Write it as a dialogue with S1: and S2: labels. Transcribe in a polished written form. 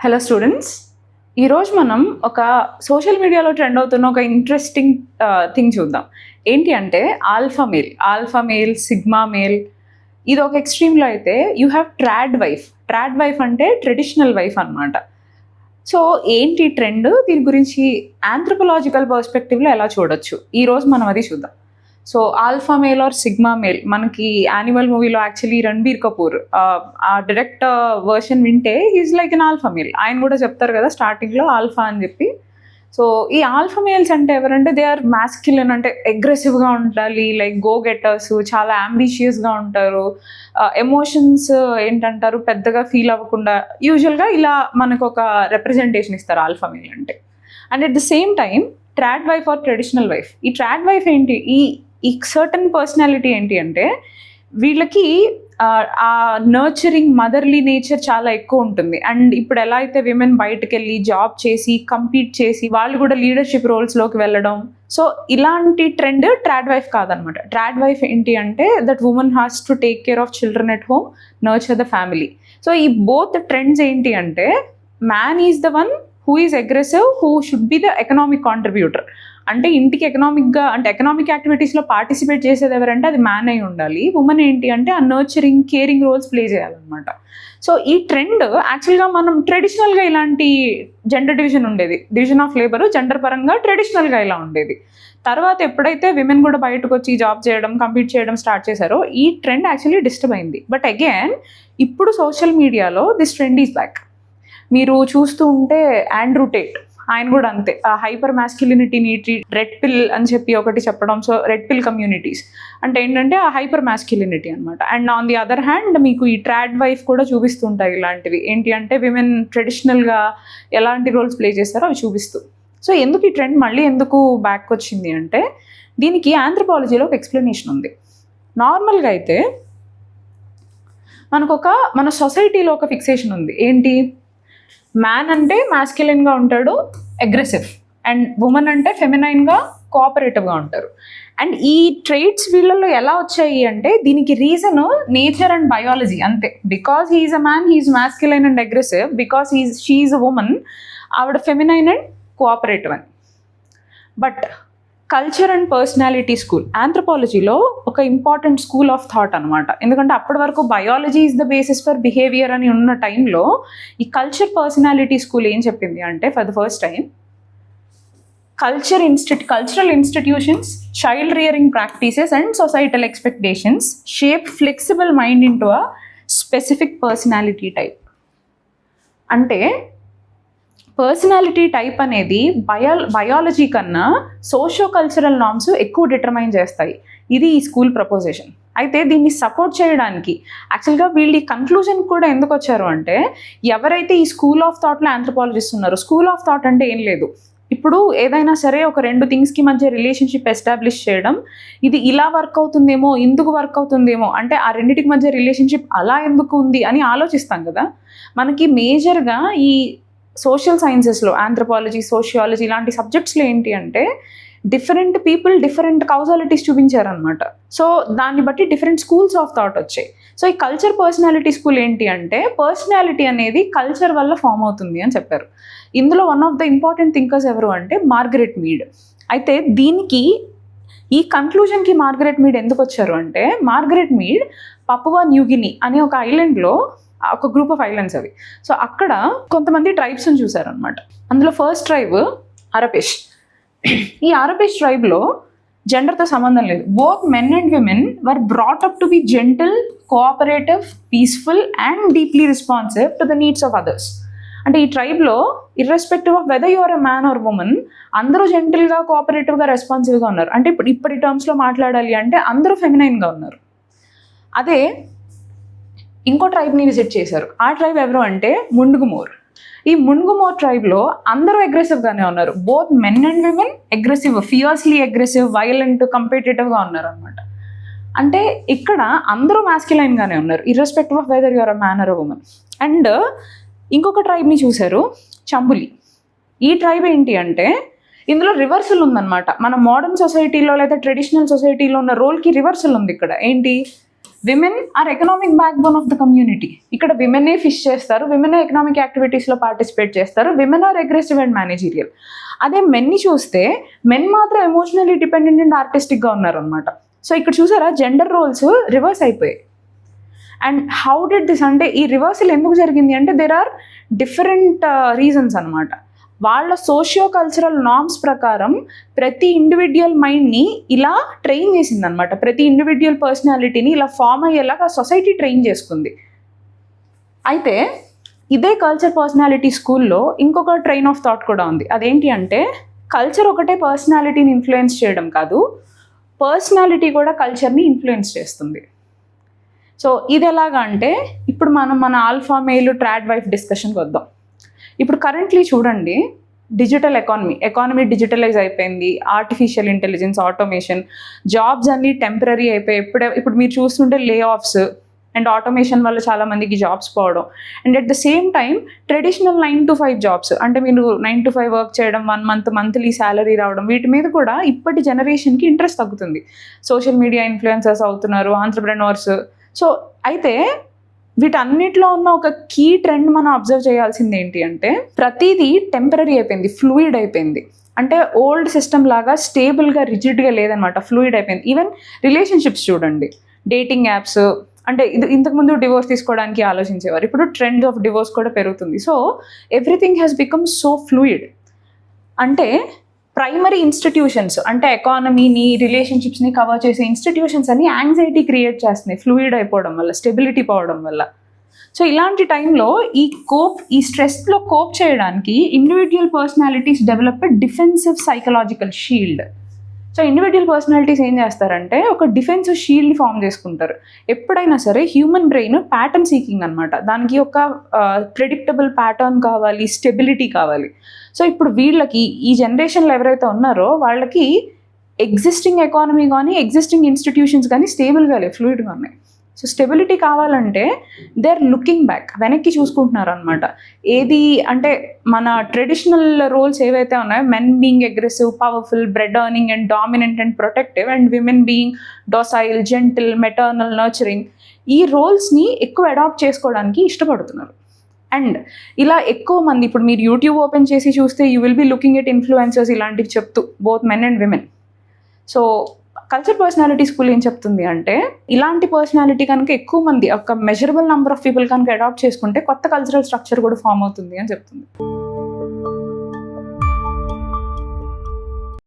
S1: Hello students, ఈరోజు మనం ఒక సోషల్ మీడియాలో ట్రెండ్ అవుతున్న ఒక ఇంట్రెస్టింగ్ థింగ్ చూద్దాం. ఏంటి అంటే ఆల్ఫా మేల్, సిగ్మా మేల్. ఇది ఒక ఎక్స్ట్రీమ్లో అయితే యూ హ్యావ్ ట్రాడ్ వైఫ్ అంటే ట్రెడిషనల్ వైఫ్ అనమాట. సో ఏంటి ట్రెండ్, దీని గురించి ఆంథ్రోపోలాజికల్ పర్స్పెక్టివ్లో ఎలా చూడొచ్చు, ఈరోజు మనం అది చూద్దాం. So alpha male or sigma male, మనకి యానిమల్ మూవీలో యాక్చువల్లీ రణబీర్ కపూర్ ఆ డైరెక్ట్ వర్షన్ వింటే he's like an alpha male. ఆయన కూడా చెప్తారు కదా స్టార్టింగ్లో ఆల్ఫా అని చెప్పి. సో ఈ ఆల్ఫా మేల్స్ అంటే ఎవరంటే దే ఆర్ మాస్క్యులన్, అంటే అగ్రెసివ్గా ఉండాలి, లైక్ గో గెటర్స్, చాలా అంబిషియస్గా ఉంటారు. ఎమోషన్స్ ఏంటంటారు పెద్దగా ఫీల్ అవ్వకుండా యూజువల్గా ఇలా మనకు ఒక రిప్రజెంటేషన్ ఇస్తారు ఆల్ఫా మేల్ అంటే. And at the same time trad wife or traditional wife, ఈ ట్రాడ్ వైఫ్ ఏంటి, ఈ సర్టన్ పర్సనాలిటీ ఏంటి అంటే వీళ్ళకి ఆ నర్చరింగ్ మదర్లీ నేచర్ చాలా ఎక్కువ ఉంటుంది. అండ్ ఇప్పుడు ఎలా అయితే విమెన్ బయటకు వెళ్ళి జాబ్ చేసి కంపీట్ చేసి వాళ్ళు కూడా లీడర్షిప్ రోల్స్లోకి వెళ్ళడం, సో ఇలాంటి ట్రెండ్ ట్రాడ్ వైఫ్ కాదనమాట. ట్రాడ్ వైఫ్ ఏంటి అంటే that women has to take care of children at home, nurture the family. So ఈ బోత్ ట్రెండ్స్ ఏంటి అంటే man is the one who is aggressive, who should be the economic contributor. అంటే ఇంటికి ఎకనామిక్గా అంటే economic యాక్టివిటీస్లో participate చేసేది ఎవరంటే అది మ్యాన్ అయి ఉండాలి. ఉమెన్ ఏంటి అంటే ఆ నర్చరింగ్ కేరింగ్ రోల్స్ ప్లే చేయాలన్నమాట. సో ఈ ట్రెండ్ యాక్చువల్గా మనం ట్రెడిషనల్గా ఇలాంటి gender division of labour gender పరంగా ట్రెడిషనల్గా ఇలా ఉండేది. తర్వాత ఎప్పుడైతే విమెన్ కూడా బయటకు వచ్చి జాబ్ చేయడం కంపీట్ చేయడం స్టార్ట్ చేశారో ఈ ట్రెండ్ యాక్చువల్లీ డిస్టర్బ్ అయింది. బట్ అగైన్ ఇప్పుడు సోషల్ మీడియాలో దిస్ ట్రెండ్ ఈజ్ బ్యాక్. మీరు చూస్తూ ఉంటే ఆండ్రూ టేట్, ఆయన కూడా అంతే హైపర్ మ్యాస్క్యులినిటీని రెడ్ పిల్ అని చెప్పి ఒకటి చెప్పడం. సో రెడ్ పిల్ కమ్యూనిటీస్ అంటే ఏంటంటే ఆ హైపర్ మ్యాస్క్యులినిటీ అనమాట. And on the other hand మీకు ఈ ట్రాడ్ వైఫ్ కూడా చూపిస్తుంటాయి ఇలాంటివి. ఏంటి అంటే విమెన్ ట్రెడిషనల్గా ఎలాంటి రోల్స్ ప్లే చేస్తారో అవి చూపిస్తూ. సో ఎందుకు ఈ ట్రెండ్ మళ్ళీ ఎందుకు బ్యాక్ వచ్చింది అంటే దీనికి ఆంథ్రోపాలజీలో ఒక ఎక్స్ప్లెనేషన్ ఉంది. నార్మల్గా అయితే మన సొసైటీలో ఒక ఫిక్సేషన్ ఉంది. ఏంటి, మ్యాన్ అంటే మాస్క్యులైన్గా ఉంటాడు, అగ్రెసివ్, అండ్ ఉమెన్ అంటే ఫెమినైన్గా కోఆపరేటివ్గా ఉంటారు. అండ్ ఈ ట్రైట్స్ వీళ్ళల్లో ఎలా వచ్చాయి అంటే దీనికి రీజన్ నేచర్ అండ్ బయాలజీ అంతే. Because he's a man, he's masculine and aggressive. Because she's a woman, ఆవిడ ఫెమినైన్ అండ్ కోఆపరేటివ్ అని. But culture and personality school ఆంథ్రోపాలజీలో ఒక ఇంపార్టెంట్ స్కూల్ ఆఫ్ థాట్ అనమాట. ఎందుకంటే అప్పటి వరకు biology is the basis for behaviour అని ఉన్న టైంలో ఈ కల్చర్ పర్సనాలిటీ స్కూల్ ఏం చెప్పింది అంటే for the first time cultural institutions, child rearing practices and societal expectations shape flexible mind into a specific personality type. అంటే పర్సనాలిటీ టైప్ అనేది biology కన్నా సోషో కల్చరల్ నార్మ్స్ ఎక్కువ డిటర్మైన్ చేస్తాయి. ఇది ఈ స్కూల్ ప్రపోజిషన్. అయితే దీన్ని సపోర్ట్ చేయడానికి యాక్చువల్గా వీళ్ళు ఈ కన్క్లూజన్ కూడా ఎందుకు వచ్చారు అంటే ఎవరైతే ఈ స్కూల్ ఆఫ్ థాట్లో ఆంథ్రోపాలజిస్ట్ ఉన్నారో, స్కూల్ ఆఫ్ థాట్ అంటే ఏం లేదు, ఇప్పుడు ఏదైనా సరే ఒక రెండు థింగ్స్కి మధ్య రిలేషన్షిప్ ఎస్టాబ్లిష్ చేయడం, ఇది ఇలా వర్క్ అవుతుందేమో, ఇందుకు వర్క్ అవుతుందేమో, అంటే ఆ రెండింటికి మధ్య రిలేషన్షిప్ అలా ఎందుకు ఉంది అని ఆలోచిస్తాం కదా. మనకి మేజర్గా ఈ సోషల్ సైన్సెస్లో ఆంథ్రోపాలజీ, సోషియాలజీ ఇలాంటి సబ్జెక్ట్స్లో ఏంటి అంటే డిఫరెంట్ పీపుల్ డిఫరెంట్ కౌజాలిటీస్ చూపించారనమాట. సో దాన్ని బట్టి డిఫరెంట్ స్కూల్స్ ఆఫ్ థాట్ వచ్చాయి. సో ఈ కల్చర్ పర్సనాలిటీ స్కూల్ ఏంటి అంటే పర్సనాలిటీ అనేది కల్చర్ వల్ల ఫామ్ అవుతుంది అని చెప్పారు. ఇందులో one of the important thinkers ఎవరు అంటే మార్గరెట్ మీడ్. అయితే దీనికి ఈ కన్క్లూజన్కి మార్గరెట్ మీడ్ ఎందుకు వచ్చారు అంటే మార్గరెట్ మీడ్ పపువా న్యూగిని అనే ఒక ఐలాండ్లో ఒక గ్రూప్ ఆఫ్ ఐలాండ్స్ అవి. సో అక్కడ కొంతమంది ట్రైబ్స్ని చూసారనమాట. అందులో ఫస్ట్ ట్రైబ్ అరపిష్. ఈ అరపిష్ ట్రైబ్లో జెండర్తో సంబంధం లేదు. Both men and women were brought up to be gentle, cooperative, peaceful and deeply responsive to the needs of others. అంటే ఈ ట్రైబ్లో irrespective of whether you're a man or woman అందరూ జెంటిల్గా, కోఆపరేటివ్గా, రెస్పాన్సివ్గా ఉన్నారు. అంటే ఇప్పటి టర్మ్స్లో మాట్లాడాలి అంటే అందరూ ఫెమినైన్గా ఉన్నారు. అదే ఇంకో ట్రైబ్ని విజిట్ చేశారు. ఆ ట్రైబ్ ఎవరు అంటే ముండుగుమోర్. ఈ ముండుగుమోర్ ట్రైబ్లో అందరూ అగ్రెసివ్గానే ఉన్నారు. Both men and women aggressive, fiercely aggressive, violent, కంపిటేటివ్గా ఉన్నారు అనమాట. అంటే ఇక్కడ అందరూ మాస్క్యులైన్గానే ఉన్నారు irrespective of whether you're a man or a woman. And ఇంకొక ట్రైబ్ని చూశారు, చంబులి. ఈ ట్రైబ్ ఏంటి అంటే ఇందులో రివర్సల్ ఉందన్నమాట. మన మోడర్న్ సొసైటీలో లేదా ట్రెడిషనల్ సొసైటీలో ఉన్న రోల్కి రివర్సల్ ఉంది ఇక్కడ. ఏంటి, women are economic backbone of the community. ఇక్కడ విమెనే ఫిష్ చేస్తారు, విమెనే ఎకనామిక్ యాక్టివిటీస్లో పార్టిసిపేట్ చేస్తారు, women are aggressive and managerial. అదే మెన్ని చూస్తే మెన్ మాత్రం ఎమోషనలీ డిపెండెంట్ అండ్ ఆర్టిస్టిక్గా ఉన్నారు అనమాట. సో ఇక్కడ చూసారా జెండర్ రోల్స్ రివర్స్ అయిపోయాయి. అండ్ హౌ డిడ్ దిస్ అంటే ఈ రివర్సల్ ఎందుకు జరిగింది అంటే దేర్ ఆర్ డిఫరెంట్ రీజన్స్ అనమాట. వాళ్ళ సోషియో కల్చరల్ నార్మ్స్ ప్రకారం ప్రతి ఇండివిజువల్ మైండ్ని ఇలా ట్రైన్ చేసిందనమాట. ప్రతి ఇండివిజువల్ పర్సనాలిటీని ఇలా ఫామ్ అయ్యేలాగా సొసైటీ ట్రైన్ చేసుకుంది. అయితే ఇదే కల్చర్ పర్సనాలిటీ స్కూల్లో ఇంకొక ట్రైన్ ఆఫ్ థాట్ కూడా ఉంది. అదేంటి అంటే కల్చర్ ఒకటే పర్సనాలిటీని ఇన్ఫ్లుయెన్స్ చేయడం కాదు, పర్సనాలిటీ కూడా కల్చర్ని ఇన్ఫ్లుయెన్స్ చేస్తుంది. సో ఇది ఎలాగా అంటే ఇప్పుడు మనం మన ఆల్ఫా మెయిల్ ట్రాడ్ వైఫ్ డిస్కషన్కి వద్దాం. ఇప్పుడు కరెంట్లీ చూడండి డిజిటల్ ఎకానమీ డిజిటలైజ్ అయిపోయింది, ఆర్టిఫిషియల్ ఇంటెలిజెన్స్, ఆటోమేషన్, జాబ్స్ అన్నీ టెంపరీ అయిపోయి ఇప్పుడు మీరు చూస్తుంటే లే ఆఫ్స్ అండ్ ఆటోమేషన్ వల్ల చాలా మందికి జాబ్స్ పోవడం. And at the same time traditional 9 to 5 jobs అంటే మీరు 9 to 5 వర్క్ చేయడం, 1 month మంత్లీ శాలరీ రావడం, వీటి మీద కూడా ఇప్పటి జనరేషన్కి ఇంట్రెస్ట్ తగ్గుతుంది. సోషల్ మీడియా ఇన్ఫ్లుయెన్సర్స్ అవుతున్నారు, ఆంట్రప్రెనర్స్. సో అయితే వీటన్నిటిలో ఉన్న ఒక కీ ట్రెండ్ మనం అబ్జర్వ్ చేయాల్సింది ఏంటి అంటే ప్రతిదీ టెంపరీ అయిపోయింది, ఫ్లూయిడ్ అయిపోయింది. అంటే ఓల్డ్ సిస్టమ్ లాగా స్టేబుల్గా రిజిడ్గా లేదనమాట, ఫ్లూయిడ్ అయిపోయింది. ఈవెన్ రిలేషన్షిప్స్ చూడండి, డేటింగ్ యాప్స్ అంటే ఇంతకుముందు డివోర్స్ తీసుకోవడానికి ఆలోచించేవారు, ఇప్పుడు ట్రెండ్ ఆఫ్ డివోర్స్ కూడా పెరుగుతుంది. So everything has become so fluid. అంటే ప్రైమరీ ఇన్స్టిట్యూషన్స్ అంటే ఎకానమీని, రిలేషన్షిప్స్ని కవర్ చేసే ఇన్స్టిట్యూషన్స్ అని యాంగ్జైటీ క్రియేట్ చేస్తున్నాయి ఫ్లూయిడ్ అయిపోవడం వల్ల, స్టెబిలిటీ పోవడం వల్ల. సో ఇలాంటి టైంలో ఈ స్ట్రెస్లో కోప్ చేయడానికి individual personalities develop defensive psychological shield. So individual personalities ఏం చేస్తారంటే ఒక డిఫెన్సివ్ షీల్డ్ని ఫామ్ చేసుకుంటారు. ఎప్పుడైనా సరే హ్యూమన్ బ్రెయిన్ ప్యాటర్న్ సీకింగ్ అనమాట, దానికి ఒక ప్రెడిక్టబుల్ ప్యాటర్న్ కావాలి, స్టెబిలిటీ కావాలి. సో ఇప్పుడు వీళ్ళకి ఈ జనరేషన్లో ఎవరైతే ఉన్నారో వాళ్ళకి ఎగ్జిస్టింగ్ ఎకానమీ కానీ ఎగ్జిస్టింగ్ ఇన్స్టిట్యూషన్స్ కానీ స్టేబుల్గా లేవు, ఫ్లూయిడ్గా ఉన్నాయి. సో స్టెబిలిటీ కావాలంటే దే ఆర్ లుకింగ్ బ్యాక్, వెనక్కి చూసుకుంటున్నారు అనమాట. ఏది అంటే మన ట్రెడిషనల్ రోల్స్ ఏవైతే ఉన్నాయో, men being aggressive, powerful, bread earning and dominant and protective, and women being docile, gentle, maternal, nurturing, ఈ రోల్స్ని ఎక్కువ అడాప్ట్ చేసుకోవడానికి ఇష్టపడుతున్నారు. అండ్ ఇలా ఎక్కువ మంది ఇప్పుడు మీరు యూట్యూబ్ ఓపెన్ చేసి చూస్తే you will be looking at influencers ఇలాంటివి చెప్తూ, both men and women. So culture personality school ఏం చెప్తుంది అంటే ఇలాంటి పర్సనాలిటీ కనుక ఎక్కువ మంది, ఒక మెజరబుల్ నెంబర్ ఆఫ్ పీపుల్ కనుక అడాప్ట్ చేసుకుంటే కొత్త కల్చరల్ స్ట్రక్చర్ కూడా ఫామ్ అవుతుంది అని చెప్తుంది.